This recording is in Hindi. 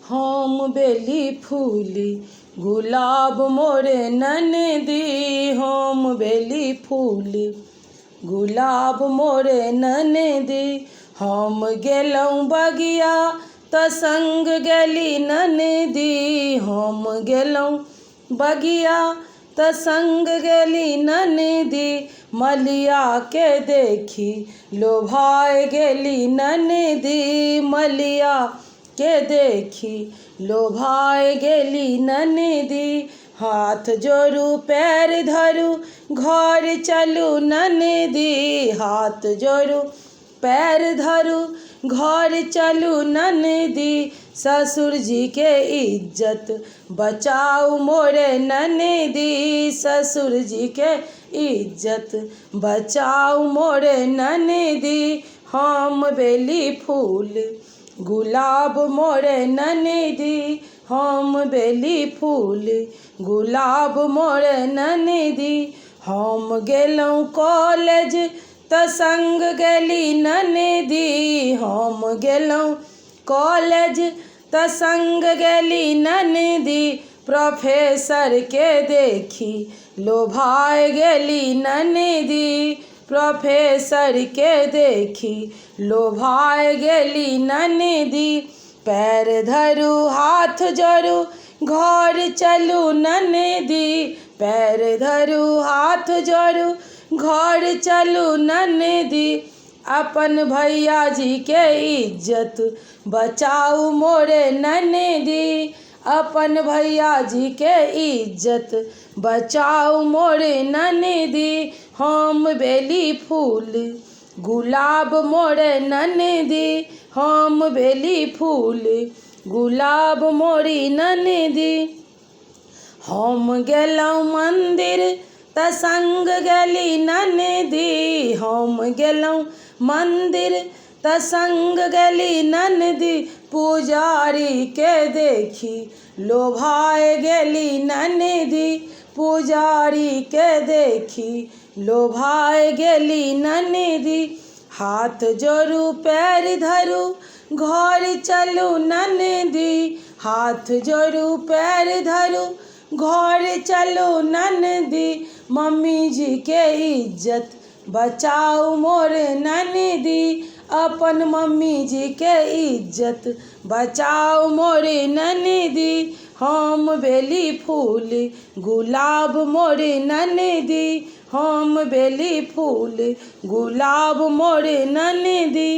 हम बेली फूली गुलाब मोरे ननदी। हम बेली फूली गुलाब मोरे ननदी। हम गेलौं बगिया त संग गेली ननदी। हम गेलौं बगिया त संग गेली ननदी। मलिया के देखी लोभाए गेली ननदी। मलिया के देखी लोभाए गेली ननदी। हाथ जोड़ू पैर धरू घर चलू ननदी। हाथ जोड़ू पैर धरू घर चलू ननदी। ससुर जी के इज्जत बचाऊ मोरे ननदी। ससुर जी के इज्जत बचाऊ मोरे ननदी। हम बेली फूल गुलाब मोरे ननदी। हम बेली फूल गुलाब मोरे ननदी। हम गेलौं कॉलेज त संग गेली ननदी। हम गेलौं कॉलेज त संग गेली ननदी। प्रोफेसर के देखी लोभाए गेली ननदी। प्रोफेसर के देखी लोभाए गेली ननदी। पैर धरू हाथ जोड़ू घर चलू ननदी। पैर धरू हाथ जोड़ू घर चलू ननदी। अपन भैया जी के इज्जत बचाऊ मोरे ननदी। अपन भैया जी के इज्जत बचाऊ मोरे ननदी। हम बेली फूल गुलाब मोरे ननदी। हम बेली फूल गुलाब मोरी ननदी। हम गेलौं मंदिर त संग गेली ननदी। हम गेलौं मंदिर त संग गेली ननदी। पुजारी के देखी लोभाए गेली ननदी। पुजारी के देखी लोभाए गेली ननदी। हाथ जोड़ू पैर धरू घर चलू ननदी। हाथ जोड़ू पैर धरू घर चलू ननदी। मम्मी जी के इज्जत बचाऊ मोरे ननदी। अपन मम्मी जी के इज्जत बचाऊ मोरे ननदी। हम बेली फूल गुलाब मोरे ननदी। हम बेली फूल गुलाब मोरे ननदी।